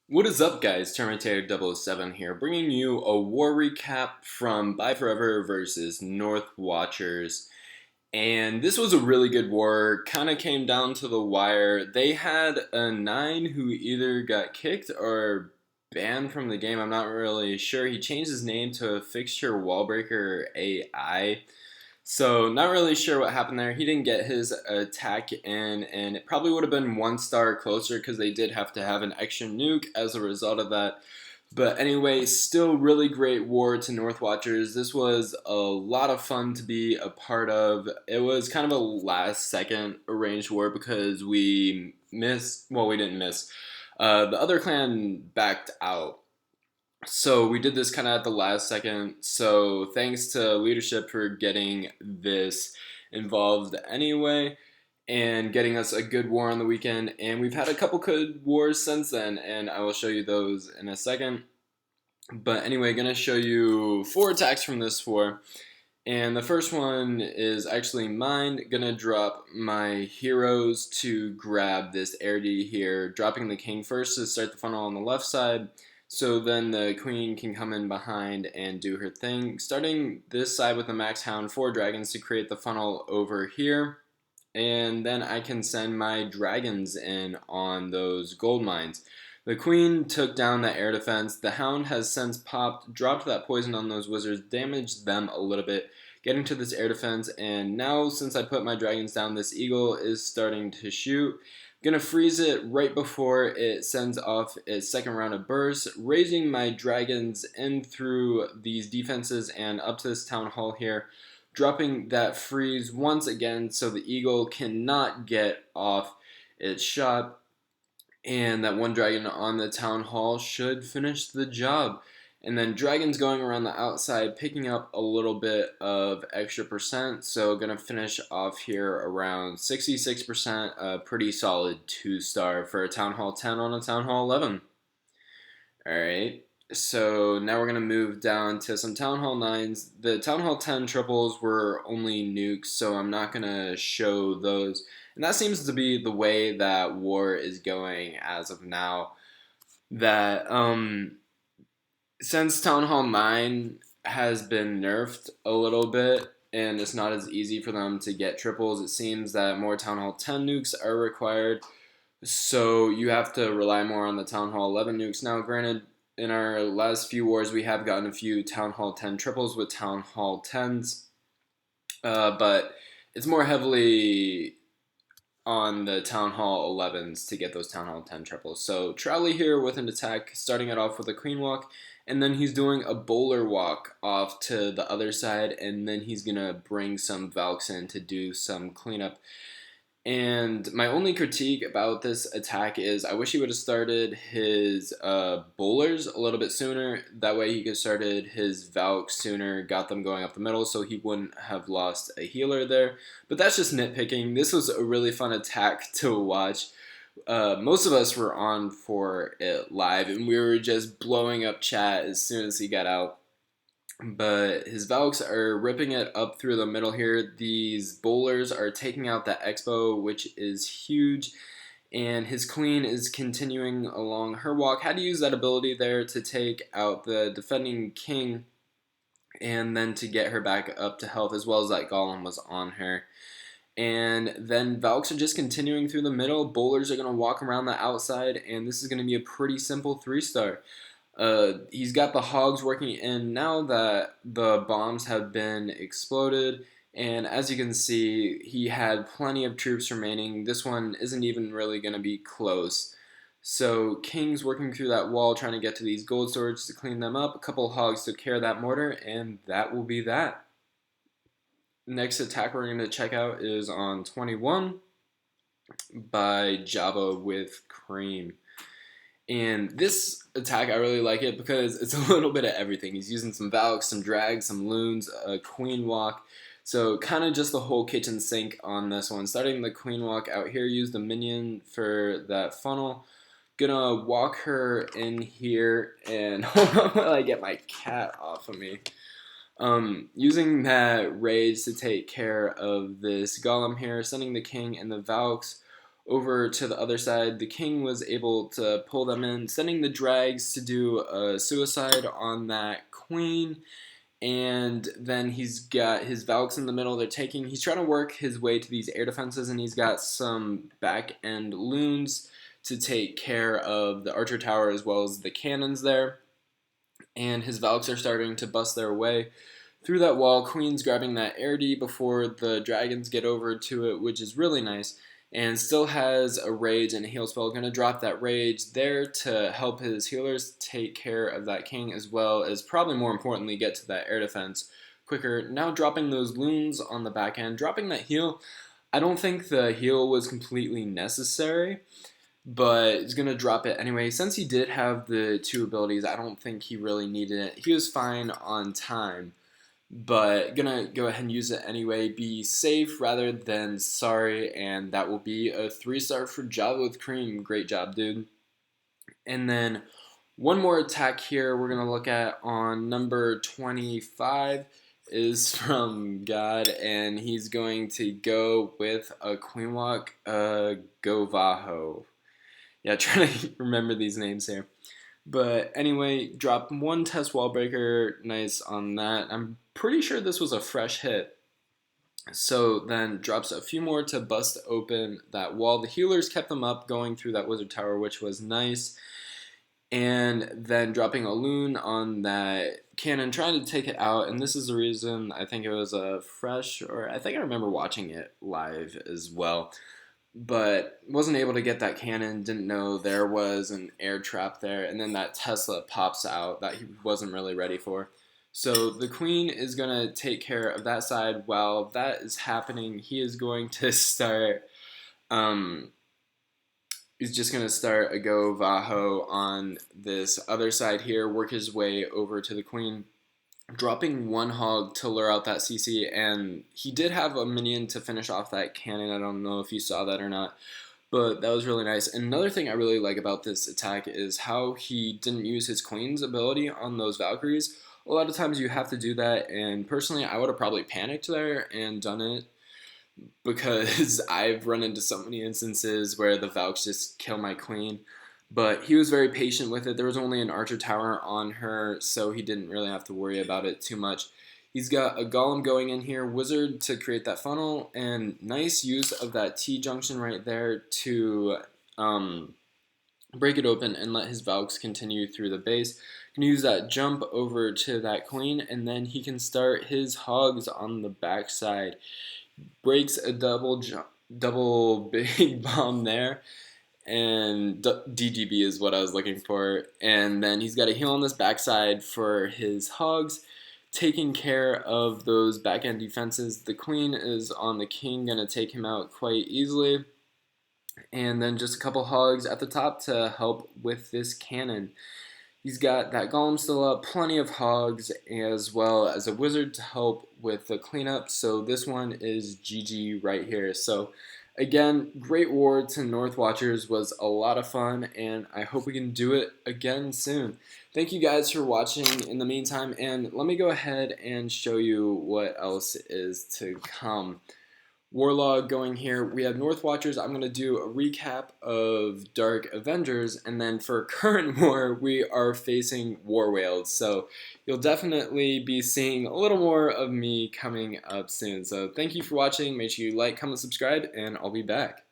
What is up, guys? Terminator 007 here, bringing you a war recap from Byeforever versus North Watchers. And this was a really good war, kind of came down to the wire. They had a 9 who either got kicked or banned from the game. I'm not really sure. He changed his name to Fixture Wallbreaker AI. So, not really sure what happened there. He didn't get his attack in, and it probably would have been 1 star closer because they did have to have an extra nuke as a result of that. But anyway, still really great war to North Watchers. This was a lot of fun to be a part of. It was kind of a last second arranged war because we missed, well, we didn't miss. The other clan backed out, so we did this kind of at the last second. So thanks to leadership for getting this involved anyway and getting us a good war on the weekend. And we've had a couple good wars since then, and I will show you those in a second. But anyway, gonna show you 4 attacks from this war. And the first one is actually mine. Gonna drop my heroes to grab this air D here, dropping the king first to start the funnel on the left side. So then the queen can come in behind and do her thing. Starting this side with the max hound, 4 dragons to create the funnel over here. And then I can send my dragons in on those gold mines. The queen took down the air defense. The hound has since popped, dropped that poison on those wizards, damaged them a little bit, getting to this air defense. And now, since I put my dragons down, this eagle is starting to shoot. Gonna freeze it right before it sends off its second round of bursts, raising my dragons in through these defenses and up to this town hall here, dropping that freeze once again so the eagle cannot get off its shot, and that 1 dragon on the town hall should finish the job. And then dragons going around the outside, picking up a little bit of extra percent. So gonna finish off here around 66%, a pretty solid 2 star for a Town Hall 10 on a Town Hall 11. Alright, so now we're gonna move down to some Town Hall 9s. The Town Hall 10 triples were only nukes, so I'm not gonna show those. And that seems to be the way that war is going as of now. That since Town Hall 9 has been nerfed a little bit and it's not as easy for them to get triples, it seems that more Town Hall 10 nukes are required. So you have to rely more on the Town Hall 11 nukes. Now, granted, in our last few wars, we have gotten a few Town Hall 10 triples with Town Hall 10s, but it's more heavily on the Town Hall 11s to get those Town Hall 10 triples. So Trolley here with an attack, starting it off with a Queen Walk, and then he's doing a Bowler Walk off to the other side, and then he's going to bring some Valks in to do some cleanup. And my only critique about this attack is I wish he would have started his bowlers a little bit sooner. That way he could have started his Valk sooner, got them going up the middle so he wouldn't have lost a healer there. But that's just nitpicking. This was a really fun attack to watch. Most of us were on for it live, and we were just blowing up chat as soon as he got out. But his Valks are ripping it up through the middle here. These bowlers are taking out that Expo, which is huge. And his queen is continuing along her walk. Had to use that ability there to take out the defending king and then to get her back up to health, as well as that golem was on her. And then Valks are just continuing through the middle. Bowlers are going to walk around the outside, and this is going to be a pretty simple 3-star. He's got the hogs working in now that the bombs have been exploded, and as you can see, he had plenty of troops remaining. This one isn't even really going to be close. So King's working through that wall trying to get to these gold swords to clean them up. A couple hogs took care of that mortar, and that will be that. Next attack we're going to check out is on 21 by Java with Cream. And this attack, I really like it because it's a little bit of everything. He's using some Valks, some drags, some loons, a Queen Walk. So kind of just the whole kitchen sink on this one. Starting the Queen Walk out here, use the minion for that funnel. Gonna walk her in here and hold on while I get my cat off of me. Using that rage to take care of this golem here, sending the king and the Valks over to the other side. The king was able to pull them in, sending the drags to do a suicide on that queen. And then he's got his Valks in the middle. He's trying to work his way to these air defenses, and he's got some back end loons to take care of the archer tower as well as the cannons there. And his Valks are starting to bust their way through that wall. Queen's grabbing that air D before the dragons get over to it, which is really nice. And still has a rage and a heal spell. Going to drop that rage there to help his healers take care of that king, as well as probably more importantly get to that air defense quicker. Now dropping those loons on the back end, dropping that heal. I don't think the heal was completely necessary, but he's going to drop it anyway. Since he did have the 2 abilities, I don't think he really needed it. He was fine on time, but gonna go ahead and use it anyway. Be safe rather than sorry, and that will be a 3-star for Java with Cream. Great job, dude. And then one more attack here we're gonna look at on number 25 is from God, and he's going to go with a Queen Walk, Govaho. Yeah, trying to remember these names here. But anyway, drop 1 test wall breaker, nice on that. I'm pretty sure this was a fresh hit. So then drops a few more to bust open that wall. The healers kept them up going through that wizard tower, which was nice. And then dropping a loon on that cannon, trying to take it out. And this is the reason I think it was a fresh, or I think I remember watching it live as well. But wasn't able to get that cannon, didn't know there was an air trap there, and then that Tesla pops out that he wasn't really ready for. So the queen is going to take care of that side. While that is happening, he is going to start, he's just going to start a Go Vaho on this other side here, work his way over to the queen, dropping 1 hog to lure out that CC, and he did have a minion to finish off that cannon. I don't know if you saw that or not, but that was really nice. And another thing I really like about this attack is how he didn't use his queen's ability on those Valkyries. A lot of times you have to do that, and personally I would have probably panicked there and done it, because I've run into so many instances where the Valks just kill my queen. But he was very patient with it. There was only an archer tower on her, so he didn't really have to worry about it too much. He's got a golem going in here, wizard to create that funnel, and nice use of that T-junction right there to break it open and let his Valks continue through the base. Can use that jump over to that queen, and then he can start his hogs on the backside. Breaks a double big bomb there, and DGB is what I was looking for. And then he's got a heal on this backside for his hogs, taking care of those back end defenses. The queen is on the king, gonna take him out quite easily. And then just a couple hogs at the top to help with this cannon. He's got that golem still up, plenty of hogs, as well as a wizard to help with the cleanup. So this one is GG right here. So again, great war to North Watchers, was a lot of fun, and I hope we can do it again soon. Thank you guys for watching in the meantime, and let me go ahead and show you what else is to come. Warlog going here. We have North Watchers. I'm going to do a recap of Dark Avengers, and then for current war, we are facing War Whales. So you'll definitely be seeing a little more of me coming up soon. So thank you for watching. Make sure you like, comment, subscribe, and I'll be back.